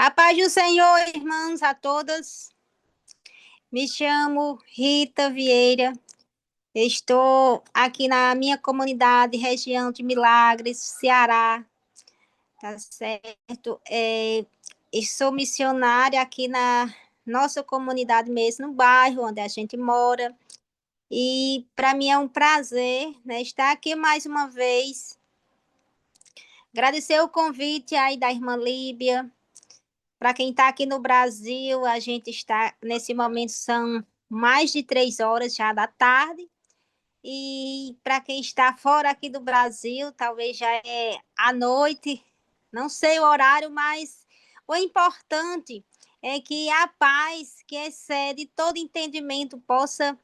A paz do Senhor, irmãos, a todas. Me chamo Rita Vieira. Estou aqui na minha comunidade, região de Milagres, Ceará, tá certo? Sou missionária aqui na nossa comunidade mesmo, no bairro onde a gente mora. E para mim é um prazer, né, estar aqui mais uma vez. Agradecer o convite aí da irmã Líbia. Para quem está aqui no Brasil, a gente está, nesse momento, são mais de 3 horas já da tarde. E para quem está fora aqui do Brasil, talvez já é à noite, não sei o horário, mas o importante é que a paz que excede todo entendimento possa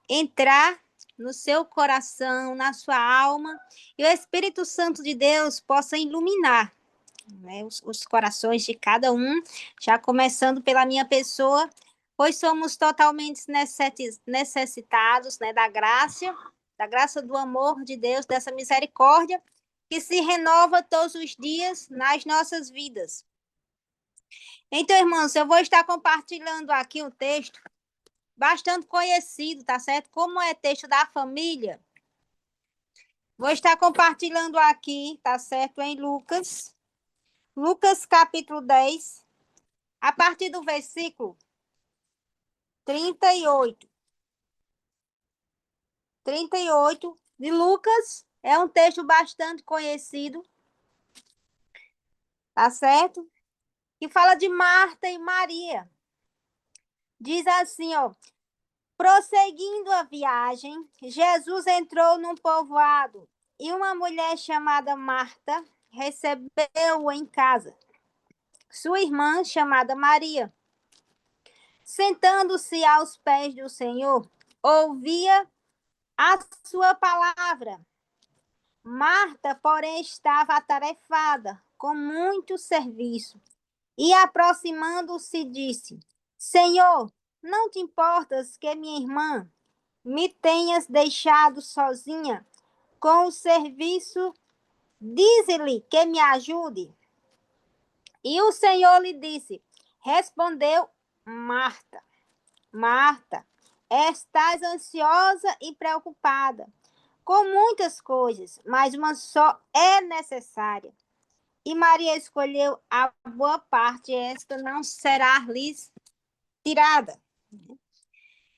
entrar no seu coração, na sua alma, e o Espírito Santo de Deus possa iluminar, né, os corações de cada um, já começando pela minha pessoa, pois somos totalmente necessitados, né, da graça do amor de Deus, dessa misericórdia que se renova todos os dias nas nossas vidas. Então, irmãos, eu vou estar compartilhando aqui um texto bastante conhecido, tá certo? Como é texto da família, vou estar compartilhando aqui, tá certo? Em Lucas capítulo 10, a partir do versículo 38. 38 de Lucas, é um texto bastante conhecido, tá certo? Que fala de Marta e Maria. Diz assim, ó: prosseguindo a viagem, Jesus entrou num povoado e uma mulher chamada Marta recebeu-o em casa. Sua irmã, chamada Maria, sentando-se aos pés do Senhor, ouvia a sua palavra. Marta, porém, estava atarefada com muito serviço e, aproximando-se, disse: Senhor, não te importas que minha irmã me tenhas deixado sozinha com o serviço? Dize-lhe que me ajude. E o Senhor lhe disse: respondeu Marta, Marta, estás ansiosa e preocupada com muitas coisas, mas uma só é necessária. E Maria escolheu a boa parte, esta não será lhes tirada.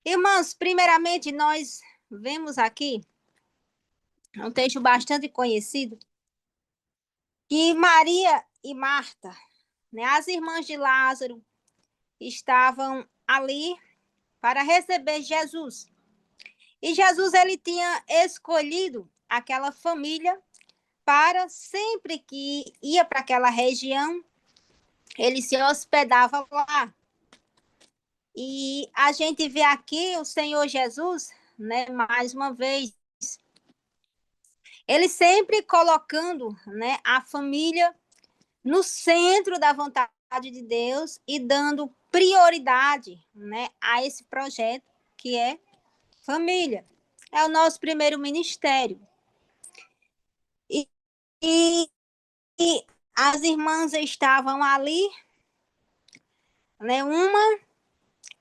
Irmãos, primeiramente, nós vemos aqui um texto bastante conhecido, que Maria e Marta, né, as irmãs de Lázaro, estavam ali para receber Jesus. E Jesus, ele tinha escolhido aquela família para, sempre que ia para aquela região, ele se hospedava lá. E a gente vê aqui o Senhor Jesus, né, mais uma vez, ele sempre colocando, né, a família no centro da vontade de Deus e dando prioridade, né, a esse projeto que é família. É o nosso primeiro ministério. E, e, e as irmãs estavam ali, né, uma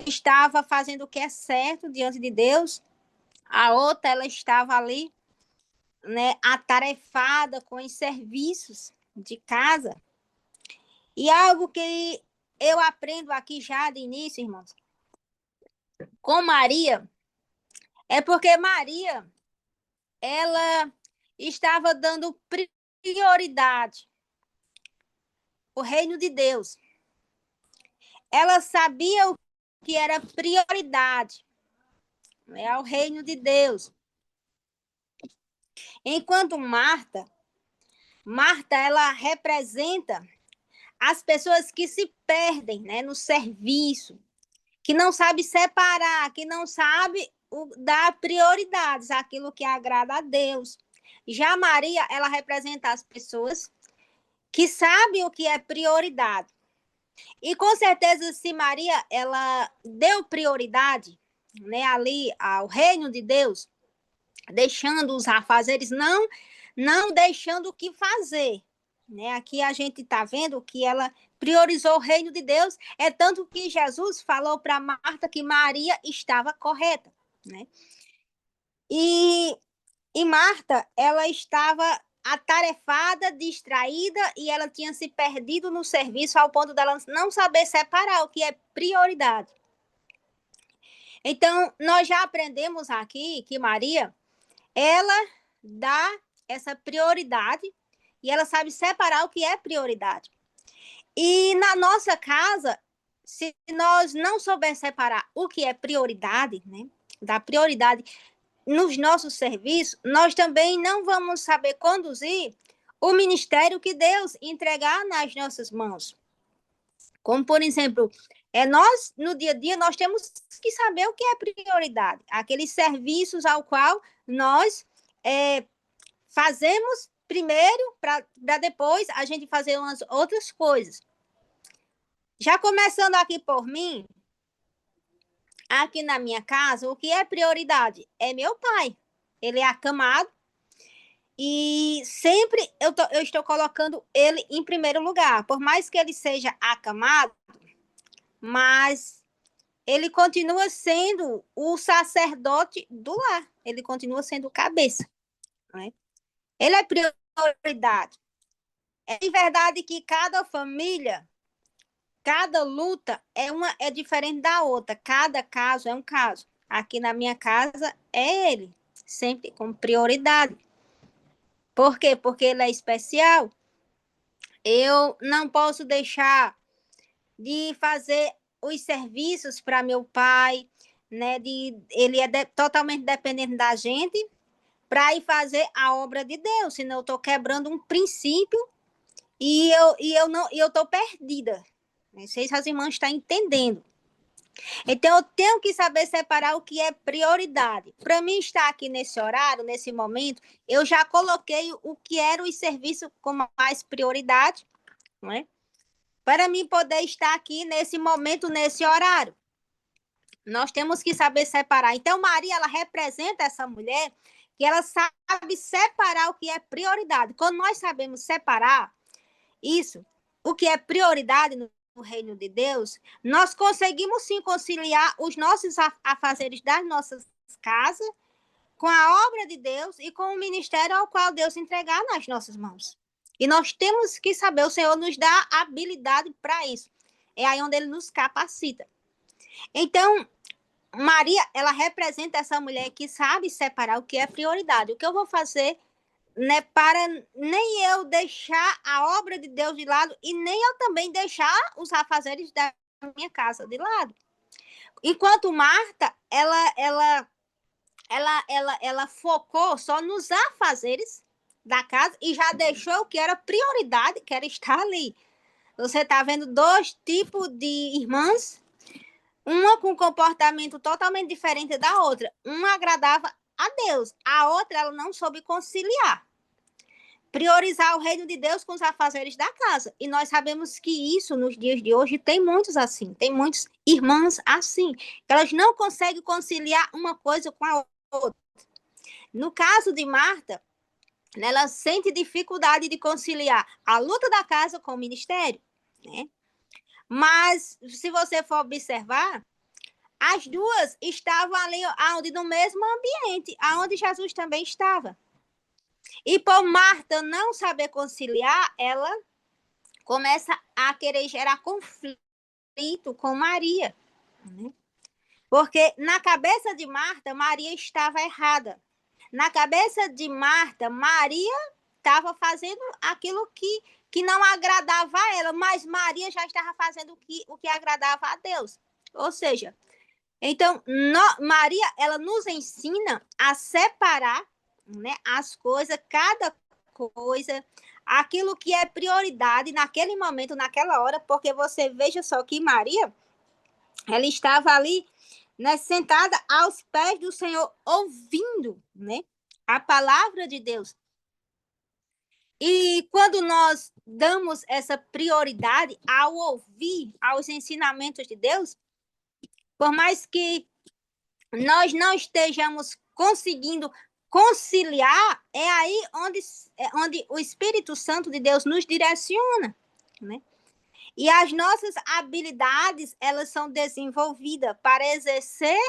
estava fazendo o que é certo diante de Deus, a outra ela estava ali, né, atarefada com os serviços de casa. E algo que eu aprendo aqui já de início, irmãos, com Maria, é porque Maria, ela estava dando prioridade ao reino de Deus. Ela sabia o que era prioridade, né, ao reino de Deus. Enquanto Marta, ela representa as pessoas que se perdem, né, no serviço, que não sabe separar, que não sabe dar prioridades àquilo que agrada a Deus. Já Maria, ela representa as pessoas que sabem o que é prioridade. E com certeza, se Maria ela deu prioridade, né, ali ao reino de Deus, deixando os afazeres, não deixando o que fazer, né? Aqui a gente está vendo que ela priorizou o reino de Deus, é tanto que Jesus falou para Marta que Maria estava correta, né? E, e Marta, ela estava atarefada, distraída e ela tinha se perdido no serviço ao ponto dela não saber separar o que é prioridade. Então, nós já aprendemos aqui que Maria, ela dá essa prioridade e ela sabe separar o que é prioridade. E na nossa casa, se nós não souber separar o que é prioridade, né, da prioridade nos nossos serviços, nós também não vamos saber conduzir o ministério que Deus entregar nas nossas mãos. Como, por exemplo, nós, no dia a dia, nós temos que saber o que é prioridade. Aqueles serviços ao qual nós fazemos primeiro para depois a gente fazer umas outras coisas. Já começando aqui por mim, aqui na minha casa, o que é prioridade? É meu pai. Ele é acamado e sempre eu estou colocando ele em primeiro lugar. Por mais que ele seja acamado, mas ele continua sendo o sacerdote do lar. Ele continua sendo o cabeça. Né? Ele é prioridade. É verdade que cada família, cada luta é diferente da outra. Cada caso é um caso. Aqui na minha casa é ele, sempre com prioridade. Por quê? Porque ele é especial. Eu não posso deixar de fazer os serviços para meu pai, né? Ele é totalmente dependente da gente para ir fazer a obra de Deus, senão eu estou quebrando um princípio e eu estou perdida. Não sei se as irmãs estão entendendo. Então, eu tenho que saber separar o que é prioridade. Para mim estar aqui nesse horário, nesse momento, eu já coloquei o que era o serviço como mais prioridade, não é? Para mim poder estar aqui nesse momento, nesse horário. Nós temos que saber separar. Então, Maria, ela representa essa mulher que ela sabe separar o que é prioridade. Quando nós sabemos separar isso, o que é prioridade no reino de Deus, nós conseguimos sim conciliar os nossos afazeres das nossas casas com a obra de Deus e com o ministério ao qual Deus entregar nas nossas mãos. E nós temos que saber, o Senhor nos dá habilidade para isso. É aí onde Ele nos capacita. Então, Maria, ela representa essa mulher que sabe separar o que é prioridade. O que eu vou fazer, né, para nem eu deixar a obra de Deus de lado e nem eu também deixar os afazeres da minha casa de lado. Enquanto Marta, ela focou só nos afazeres da casa e já deixou o que era prioridade, que era estar ali. Você está vendo dois tipos de irmãs, uma com comportamento totalmente diferente da outra. Uma agradava a Deus, a outra ela não soube conciliar. Priorizar o reino de Deus com os afazeres da casa. E nós sabemos que isso, nos dias de hoje, tem muitos assim. Tem muitas irmãs assim. Elas não conseguem conciliar uma coisa com a outra. No caso de Marta, ela sente dificuldade de conciliar a luta da casa com o ministério. Né? Mas, se você for observar, as duas estavam ali no mesmo ambiente, aonde Jesus também estava. E por Marta não saber conciliar, ela começa a querer gerar conflito com Maria. Né? Porque na cabeça de Marta, Maria estava errada. Na cabeça de Marta, Maria estava fazendo aquilo que não agradava a ela, mas Maria já estava fazendo o que agradava a Deus. Ou seja, então, Maria, ela nos ensina a separar, né, as coisas, cada coisa, aquilo que é prioridade naquele momento, naquela hora, porque você veja só que Maria, ela estava ali, né, sentada aos pés do Senhor, ouvindo, né, a palavra de Deus. E quando nós damos essa prioridade ao ouvir aos ensinamentos de Deus, por mais que nós não estejamos conseguindo conciliar é aí onde o Espírito Santo de Deus nos direciona, né? E as nossas habilidades, elas são desenvolvidas para exercer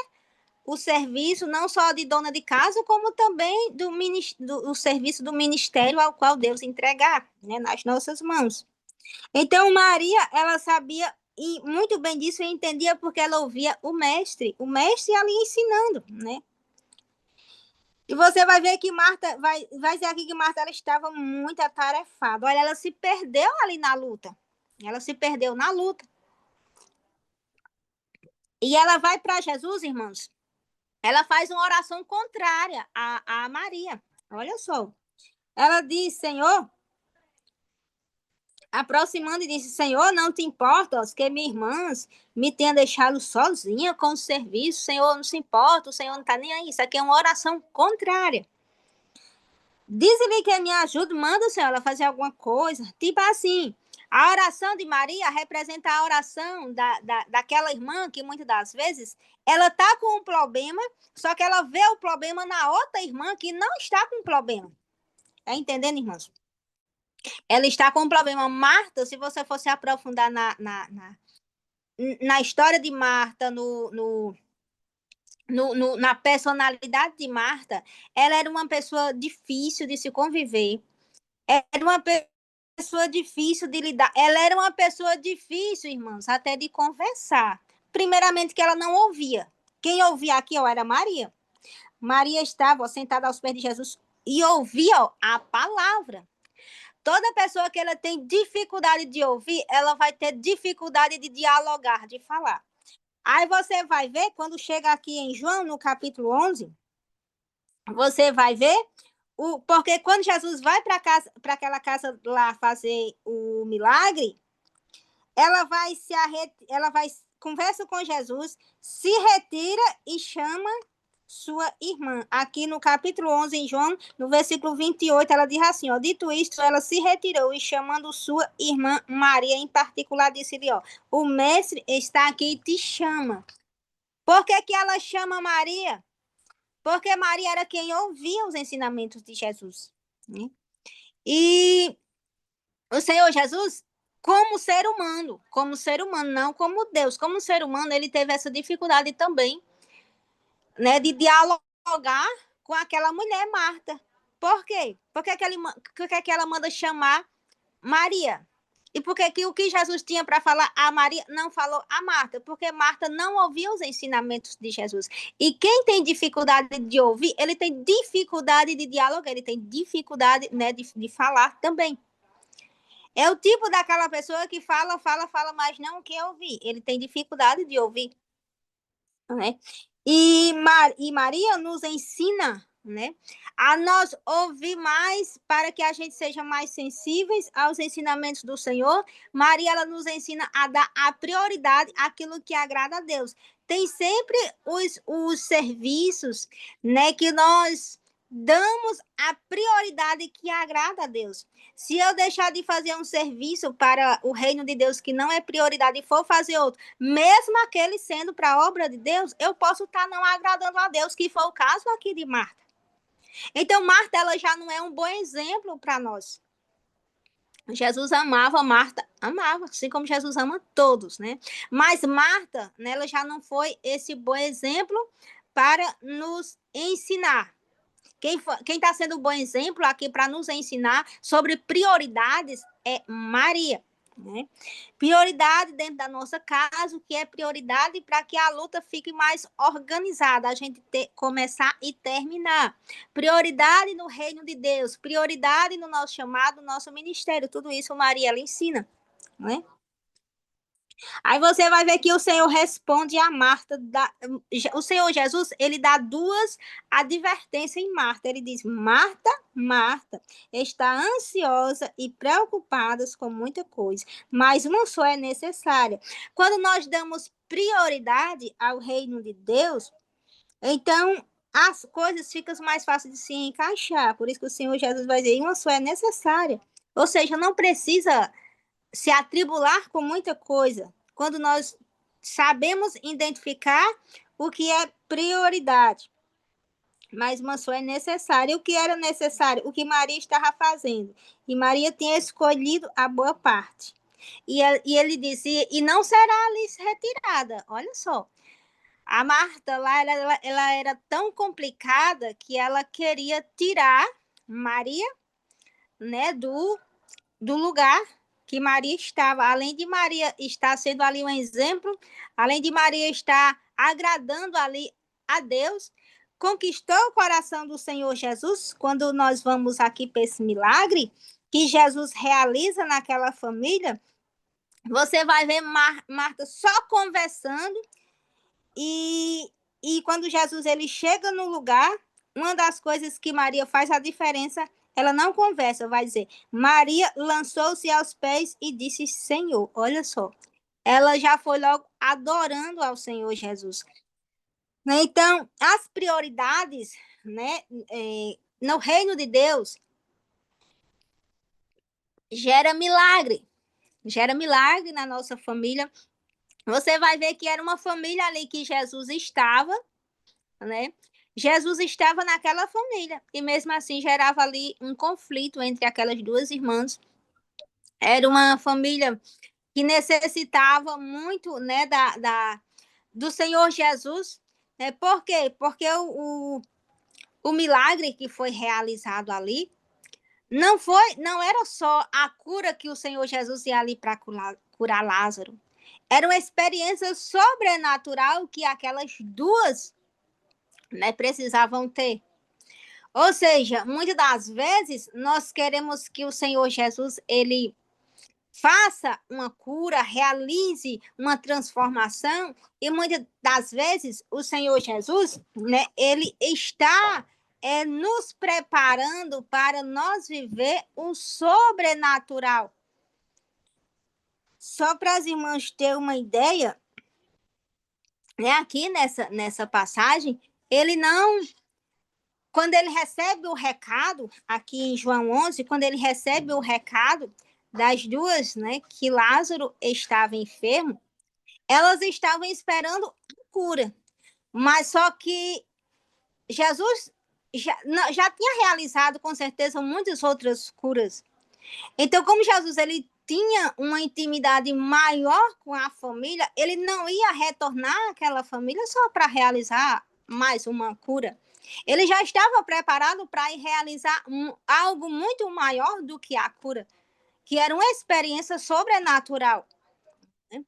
o serviço não só de dona de casa, como também do serviço do ministério ao qual Deus entregar, né, nas nossas mãos. Então, Maria, ela sabia e muito bem disso e entendia porque ela ouvia o mestre ali ensinando, né? E você vai ver que Marta, vai dizer aqui que Marta ela estava muito atarefada. Olha, ela se perdeu ali na luta. Ela se perdeu na luta. E ela vai para Jesus, irmãos. Ela faz uma oração contrária a Maria. Olha só. Ela diz, Senhor, aproximando e disse, Senhor, não te importa que minhas irmãs me tenham deixado sozinha com o serviço. Senhor, não se importa, o Senhor não está nem aí. Isso aqui é uma oração contrária. Diz-lhe que me ajude, manda o Senhor ela fazer alguma coisa. Tipo assim, a oração de Maria representa a oração daquela irmã que muitas das vezes ela está com um problema, só que ela vê o problema na outra irmã que não está com problema. Tá entendendo, irmãos? Ela está com um problema. Marta, se você fosse aprofundar na história de Marta, na personalidade de Marta, ela era uma pessoa difícil de se conviver. Era uma pessoa difícil de lidar. Ela era uma pessoa difícil, irmãos, até de conversar. Primeiramente, que ela não ouvia. Quem ouvia aqui ó, era Maria. Maria estava ó, sentada aos pés de Jesus e ouvia ó, a palavra. Toda pessoa que ela tem dificuldade de ouvir, ela vai ter dificuldade de dialogar, de falar. Aí você vai ver, quando chega aqui em João, no capítulo 11, você vai ver porque quando Jesus vai para aquela casa lá fazer o milagre, ela vai conversa com Jesus, se retira e chama sua irmã. Aqui no capítulo 11, em João, no versículo 28, ela diz assim, ó, dito isto, ela se retirou e chamando sua irmã Maria, em particular, disse-lhe, ó, o mestre está aqui e te chama. Por que ela chama Maria? Porque Maria era quem ouvia os ensinamentos de Jesus, né? E o Senhor Jesus, como ser humano, não como Deus, como ser humano, ele teve essa dificuldade também, né, de dialogar com aquela mulher, Marta. Por quê? Porque ela manda chamar Maria? E por que o que Jesus tinha para falar a Maria não falou a Marta? Porque Marta não ouvia os ensinamentos de Jesus. E quem tem dificuldade de ouvir, ele tem dificuldade de dialogar, ele tem dificuldade, né, de falar também. É o tipo daquela pessoa que fala, mas não quer ouvir. Ele tem dificuldade de ouvir, né? E Maria nos ensina, né, a nós ouvir mais para que a gente seja mais sensíveis aos ensinamentos do Senhor. Maria, ela nos ensina a dar a prioridade àquilo que agrada a Deus. Tem sempre os serviços, né, que nós damos a prioridade que agrada a Deus. Se eu deixar de fazer um serviço para o reino de Deus que não é prioridade e for fazer outro, mesmo aquele sendo para a obra de Deus, eu posso estar não agradando a Deus, que foi o caso aqui de Marta. Então, Marta, ela já não é um bom exemplo para nós. Jesus amava, Marta amava, assim como Jesus ama todos, né? Mas Marta, né, ela já não foi esse bom exemplo para nos ensinar. Quem está sendo um bom exemplo aqui para nos ensinar sobre prioridades é Maria. Né? Prioridade dentro da nossa casa, o que é prioridade para que a luta fique mais organizada, a gente começar e terminar. Prioridade no reino de Deus, prioridade no nosso chamado, no nosso ministério, tudo isso Maria ela ensina. Né? Aí você vai ver que o Senhor responde a Marta. O Senhor Jesus, ele dá duas advertências em Marta. Ele diz, Marta, Marta, está ansiosa e preocupada com muita coisa, mas uma só é necessária. Quando nós damos prioridade ao reino de Deus, então as coisas ficam mais fáceis de se encaixar. Por isso que o Senhor Jesus vai dizer, uma só é necessária. Ou seja, não precisa se atribular com muita coisa, quando nós sabemos identificar o que é prioridade. mas uma só é necessária. O que era necessário? O que Maria estava fazendo. E Maria tinha escolhido a boa parte. E ele disse, e não será ali retirada. Olha só. A Marta lá, ela era tão complicada que ela queria tirar Maria, né, do lugar que Maria estava. Além de Maria estar sendo ali um exemplo, além de Maria estar agradando ali a Deus, conquistou o coração do Senhor Jesus. Quando nós vamos aqui para esse milagre que Jesus realiza naquela família, você vai ver Marta só conversando e quando Jesus ele chega no lugar, uma das coisas que Maria faz a diferença, ela não conversa, vai dizer, Maria lançou-se aos pés e disse, Senhor, olha só, ela já foi logo adorando ao Senhor Jesus. Então, as prioridades, né, no reino de Deus, gera milagre na nossa família. Você vai ver que era uma família ali que Jesus estava, né? Jesus estava naquela família e mesmo assim gerava ali um conflito entre aquelas duas irmãs. Era uma família que necessitava muito, né, do Senhor Jesus. Né? Por quê? Porque o milagre que foi realizado ali não era só a cura que o Senhor Jesus ia ali para curar Lázaro. Era uma experiência sobrenatural que aquelas duas, né, precisavam ter. Ou seja, muitas das vezes nós queremos que o Senhor Jesus ele faça uma cura, realize uma transformação e muitas das vezes o Senhor Jesus, né, ele está nos preparando para nós viver o sobrenatural. Só para as irmãs terem uma ideia, né, aqui nessa passagem, ele não quando ele recebe o recado, aqui em João 11, quando ele recebe o recado das duas, né, que Lázaro estava enfermo, elas estavam esperando a cura. Mas só que Jesus já tinha realizado, com certeza, muitas outras curas. Então, como Jesus ele tinha uma intimidade maior com a família, ele não ia retornar àquela família só para realizar mais uma cura. Ele já estava preparado para ir realizar algo muito maior do que a cura, que era uma experiência sobrenatural. Né?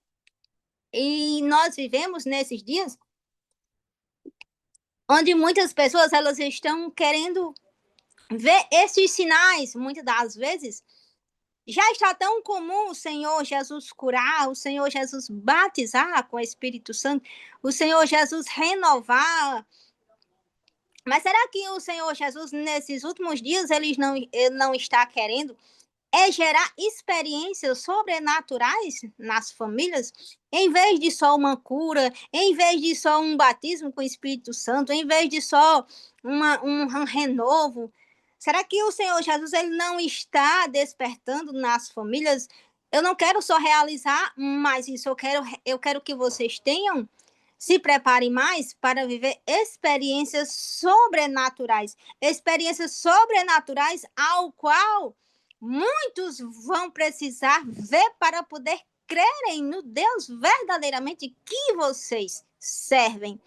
E nós vivemos nesses dias onde muitas pessoas elas estão querendo ver esses sinais, muitas das vezes. Já está tão comum o Senhor Jesus curar, o Senhor Jesus batizar com o Espírito Santo, o Senhor Jesus renovar. Mas será que o Senhor Jesus, nesses últimos dias, ele não está querendo gerar experiências sobrenaturais nas famílias, em vez de só uma cura, em vez de só um batismo com o Espírito Santo, em vez de só um renovo? Será que o Senhor Jesus ele não está despertando nas famílias? Eu não quero só realizar mais isso, eu quero que vocês tenham se preparem mais para viver experiências sobrenaturais ao qual muitos vão precisar ver para poder crerem no Deus verdadeiramente que vocês servem.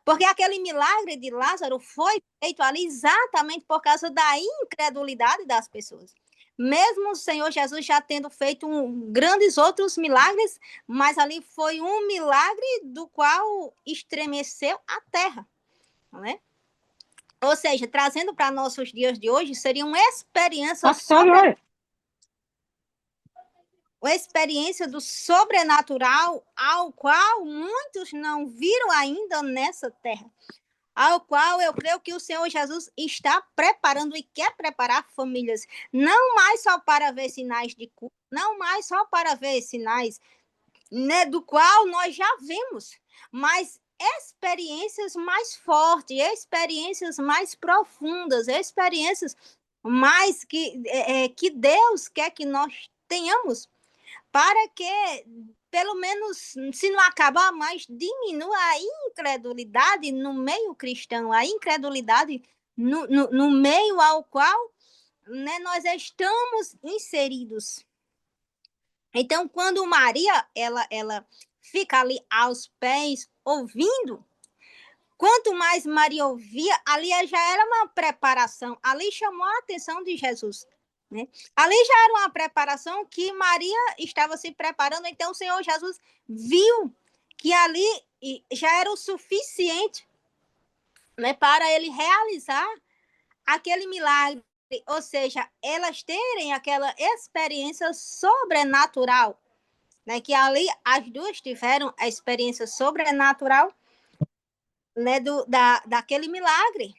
Porque aquele milagre de Lázaro foi feito ali exatamente por causa da incredulidade das pessoas. Mesmo o Senhor Jesus já tendo feito grandes outros milagres, mas ali foi um milagre do qual estremeceu a terra, não é? Ou seja, trazendo para nossos dias de hoje, seria uma experiência uma experiência do sobrenatural ao qual muitos não viram ainda nessa terra. Ao qual eu creio que o Senhor Jesus está preparando e quer preparar famílias, não mais só para ver sinais de cura, não mais só para ver sinais, né, do qual nós já vimos, mas experiências mais fortes, experiências mais profundas, experiências mais que Deus quer que nós tenhamos. para que, pelo menos, se não acabar mais, diminua a incredulidade no meio cristão, a incredulidade no meio ao qual, né, nós estamos inseridos. Então, quando Maria ela fica ali aos pés ouvindo, quanto mais Maria ouvia, ali já era uma preparação, ali chamou a atenção de Jesus. Né? Ali já era uma preparação que Maria estava se preparando, então o Senhor Jesus viu que ali já era o suficiente, né, para ele realizar aquele milagre, ou seja, elas terem aquela experiência sobrenatural, né, que ali as duas tiveram a experiência sobrenatural, né, daquele milagre,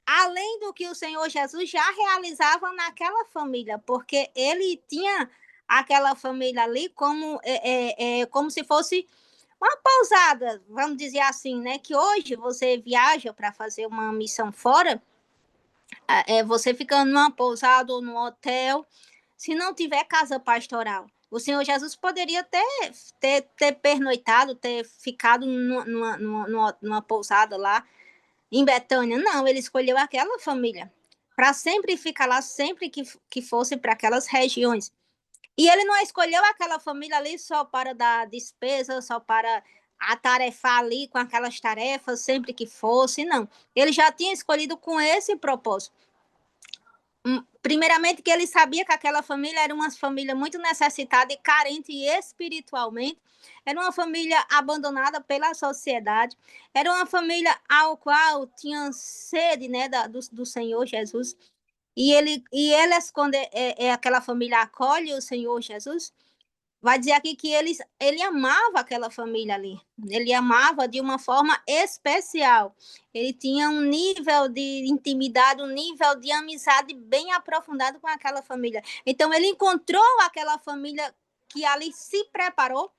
além do que o Senhor Jesus já realizava naquela família, porque ele tinha aquela família ali como se fosse uma pousada, vamos dizer assim, né? Que hoje você viaja para fazer uma missão fora, você fica numa pousada ou num hotel, se não tiver casa pastoral. O Senhor Jesus poderia ter pernoitado, ter ficado numa pousada lá em Betânia. Não, ele escolheu aquela família para sempre ficar lá, sempre que fosse para aquelas regiões. E ele não escolheu aquela família ali só para dar despesa, só para atarefar ali com aquelas tarefas sempre que fosse, não. Ele já tinha escolhido com esse propósito. Primeiramente que ele sabia que aquela família era uma família muito necessitada e carente espiritualmente, era uma família abandonada pela sociedade, era uma família ao qual tinha sede, né, do Senhor Jesus, eles, quando aquela família acolhe o Senhor Jesus, vai dizer aqui que ele amava aquela família ali. Ele amava de uma forma especial. Ele tinha um nível de intimidade, um nível de amizade bem aprofundado com aquela família. Então, ele encontrou aquela família que ali se preparou,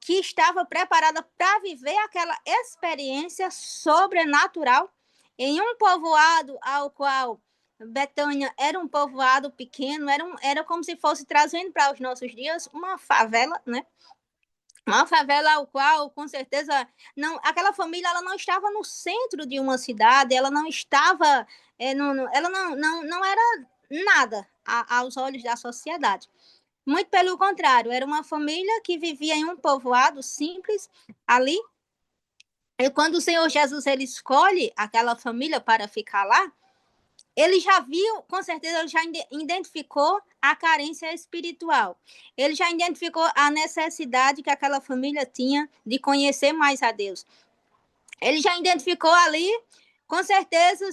que estava preparada para viver aquela experiência sobrenatural em um povoado ao qual Betânia era um povoado pequeno, era como se fosse trazendo para os nossos dias uma favela, né? Uma favela ao qual, com certeza, não, aquela família ela não estava no centro de uma cidade, ela não estava, ela não era nada aos olhos da sociedade. Muito pelo contrário, era uma família que vivia em um povoado simples ali. E quando o Senhor Jesus ele escolhe aquela família para ficar lá, ele já viu, com certeza, ele já identificou a carência espiritual. Ele já identificou a necessidade que aquela família tinha de conhecer mais a Deus. Ele já identificou ali, com certeza,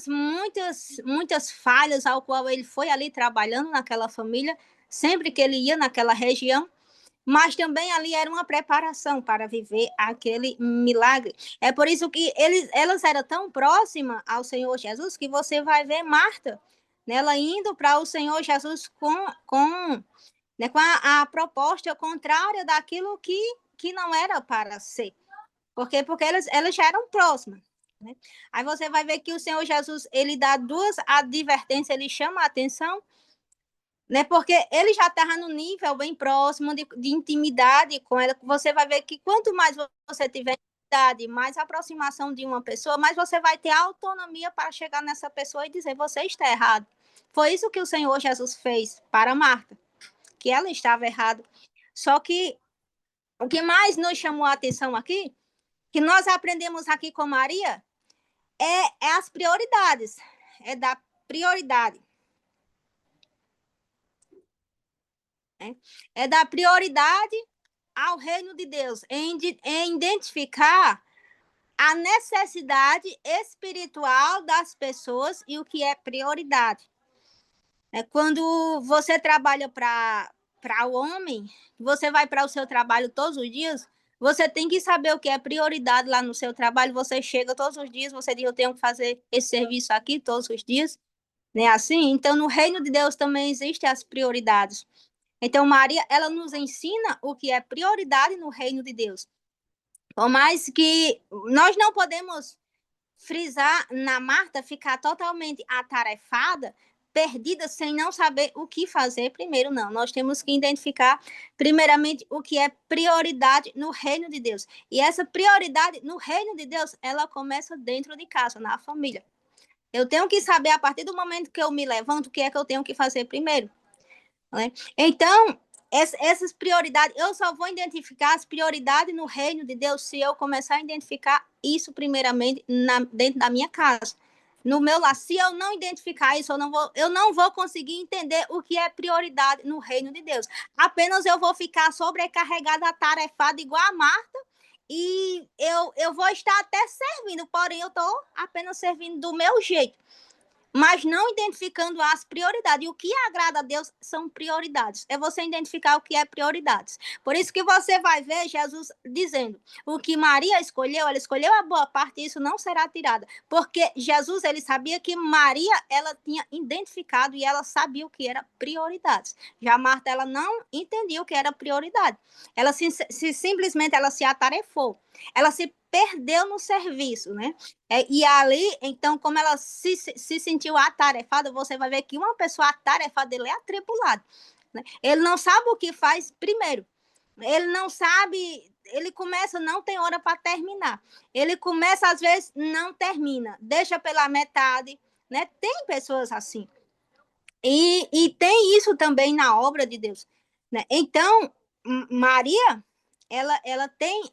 muitas falhas ao qual ele foi ali trabalhando naquela família, sempre que ele ia naquela região, mas também ali era uma preparação para viver aquele milagre. É por isso que elas eram tão próximas ao Senhor Jesus que você vai ver Marta, né, ela indo para o Senhor Jesus né, com a proposta contrária daquilo que não era para ser. Porque elas já eram próximas. Né? Aí você vai ver que o Senhor Jesus ele dá duas advertências, ele chama a atenção, né? Porque ele já estava no nível bem próximo de intimidade com ela. Você vai ver que quanto mais você tiver intimidade, mais aproximação de uma pessoa, mais você vai ter autonomia para chegar nessa pessoa e dizer: você está errado. Foi isso que o Senhor Jesus fez para Marta, que ela estava errada. Só que o que mais nos chamou a atenção aqui, que nós aprendemos aqui com Maria, é as prioridades, é da prioridade. É dar prioridade ao reino de Deus, em identificar a necessidade espiritual das pessoas e o que é prioridade. Quando você trabalha para o homem, você vai para o seu trabalho todos os dias, você tem que saber o que é prioridade lá no seu trabalho. Você chega todos os dias, você diz: eu tenho que fazer esse serviço aqui todos os dias. Né? Assim, então no reino de Deus também existem as prioridades. Então, Maria, ela nos ensina o que é prioridade no reino de Deus. Por mais que nós não podemos frisar na Marta ficar totalmente atarefada, perdida sem não saber o que fazer primeiro, não. Nós temos que identificar, primeiramente, o que é prioridade no reino de Deus. E essa prioridade no reino de Deus, ela começa dentro de casa, na família. Eu tenho que saber, a partir do momento que eu me levanto, o que é que eu tenho que fazer primeiro. Né? Então, essas prioridades, eu só vou identificar as prioridades no reino de Deus se eu começar a identificar isso primeiramente dentro da minha casa. No meu lar, se eu não identificar isso, eu não vou conseguir entender o que é prioridade no reino de Deus. Apenas eu vou ficar sobrecarregada, atarefada, igual a Marta, e eu vou estar até servindo, porém eu estou apenas servindo do meu jeito, mas não identificando as prioridades. E o que agrada a Deus são prioridades. É você identificar o que é prioridades. Por isso que você vai ver Jesus dizendo, o que Maria escolheu, ela escolheu a boa parte e isso não será tirada. Porque Jesus, ele sabia que Maria, ela tinha identificado e ela sabia o que era prioridades. Já Marta, ela não entendia o que era prioridade. Ela simplesmente ela se atarefou. Ela se perdeu no serviço, né? E ali, então, como ela se sentiu atarefada, você vai ver que uma pessoa atarefada, ele é atribulado. Né? Ele não sabe o que faz primeiro. Ele não sabe, ele começa, não tem hora para terminar. Ele começa, às vezes, não termina. Deixa pela metade, né? Tem pessoas assim. E tem isso também na obra de Deus. Né? Então, Maria, ela tem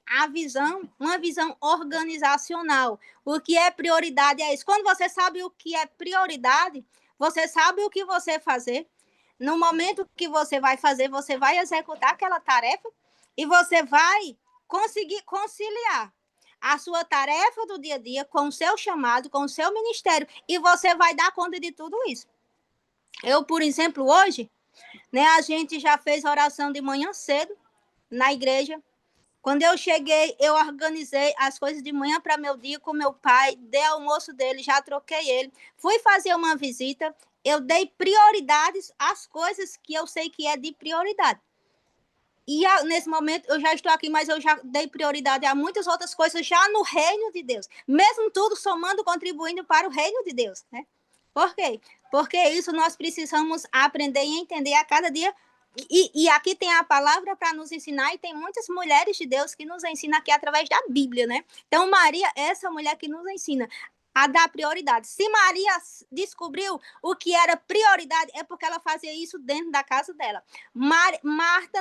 uma visão organizacional. O que é prioridade é isso. Quando você sabe o que é prioridade, você sabe o que você fazer. No momento que você vai fazer, você vai executar aquela tarefa e você vai conseguir conciliar a sua tarefa do dia a dia com o seu chamado, com o seu ministério, e você vai dar conta de tudo isso. Eu, por exemplo, hoje, né, a gente já fez oração de manhã cedo na igreja. Quando eu cheguei, eu organizei as coisas de manhã para meu dia com meu pai, dei almoço dele, já troquei ele. Fui fazer uma visita, eu dei prioridades às coisas que eu sei que é de prioridade. E nesse momento eu já estou aqui, mas eu já dei prioridade a muitas outras coisas já no reino de Deus. Mesmo tudo somando, contribuindo para o reino de Deus, né? Por quê? Porque isso nós precisamos aprender e entender a cada dia. E aqui tem a palavra para nos ensinar, e tem muitas mulheres de Deus que nos ensinam aqui através da Bíblia, né? Então, Maria é essa mulher que nos ensina a dar prioridade. Se Maria descobriu o que era prioridade, é porque ela fazia isso dentro da casa dela. Marta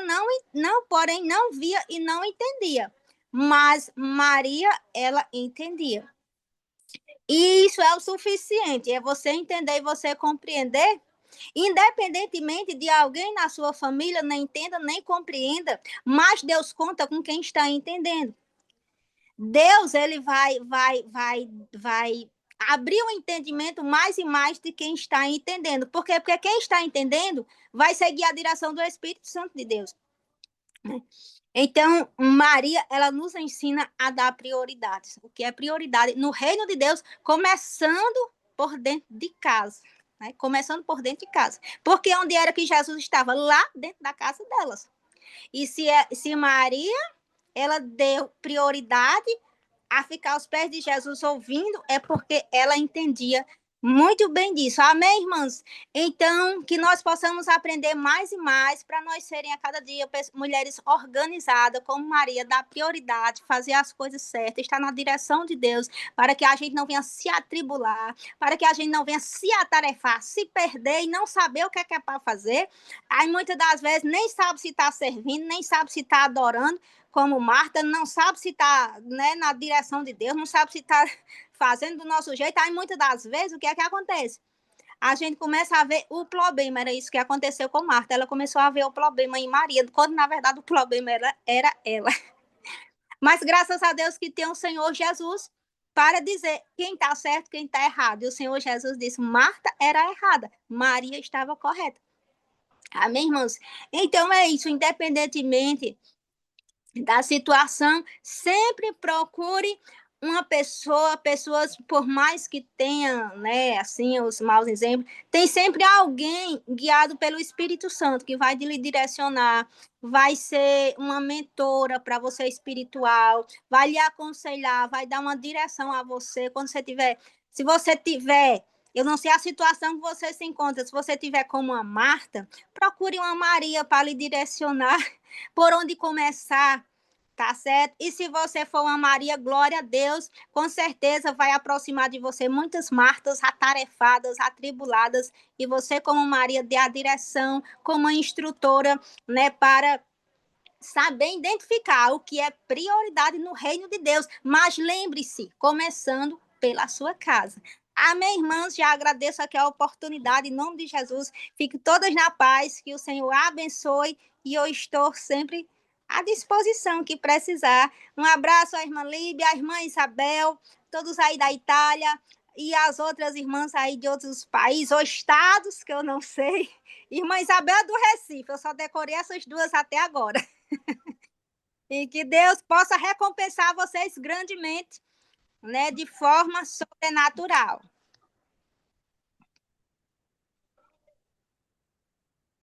porém, não via e não entendia. Mas Maria, ela entendia. E isso é o suficiente, é você entender e você compreender, independentemente de alguém na sua família nem entenda, nem compreenda, mas Deus conta com quem está entendendo. Deus, ele vai abrir o entendimento mais e mais de quem está entendendo. Por quê? Porque quem está entendendo vai seguir a direção do Espírito Santo de Deus. Então, Maria, ela nos ensina a dar prioridades. O que é prioridade no reino de Deus, começando por dentro de casa. Né? Começando por dentro de casa. Porque onde era que Jesus estava? Lá dentro da casa delas. E se Maria, ela deu prioridade a ficar aos pés de Jesus ouvindo, é porque ela entendia muito bem disso. Amém, irmãs? Então, que nós possamos aprender mais e mais para nós serem a cada dia mulheres organizadas, como Maria, dar prioridade, fazer as coisas certas, estar na direção de Deus, para que a gente não venha se atribular, para que a gente não venha se atarefar, se perder e não saber o que é para fazer. Aí, muitas das vezes, nem sabe se está servindo, nem sabe se está adorando, como Marta, não sabe se está, né, na direção de Deus, não sabe se está fazendo do nosso jeito. Aí, muitas das vezes, o que é que acontece? A gente começa a ver o problema, era isso que aconteceu com Marta. Ela começou a ver o problema em Maria, quando, na verdade, o problema era ela. Mas, graças a Deus, que tem o Senhor Jesus para dizer quem está certo, quem está errado. E o Senhor Jesus disse, Marta era errada, Maria estava correta. Amém, irmãos? Então, é isso, independentemente da situação, sempre procure uma pessoas, por mais que tenha, né, assim, os maus exemplos, tem sempre alguém guiado pelo Espírito Santo que vai lhe direcionar, vai ser uma mentora para você espiritual, vai lhe aconselhar, vai dar uma direção a você quando você tiver, se você tiver Eu não sei a situação que você se encontra. Se você tiver como uma Marta, procure uma Maria para lhe direcionar por onde começar, tá certo? E se você for uma Maria, glória a Deus, com certeza vai aproximar de você muitas Martas atarefadas, atribuladas, e você, como Maria, dê a direção, como instrutora, né, para saber identificar o que é prioridade no reino de Deus. Mas lembre-se, começando pela sua casa. Amém, irmãs? Já agradeço aqui a oportunidade, em nome de Jesus. Fiquem todas na paz, que o Senhor abençoe e eu estou sempre à disposição que precisar. Um abraço à irmã Líbia, à irmã Isabel, todos aí da Itália e as outras irmãs aí de outros países ou estados, que eu não sei. Irmã Isabel é do Recife, eu só decorei essas duas até agora. E que Deus possa recompensar vocês grandemente, né, de forma sobrenatural.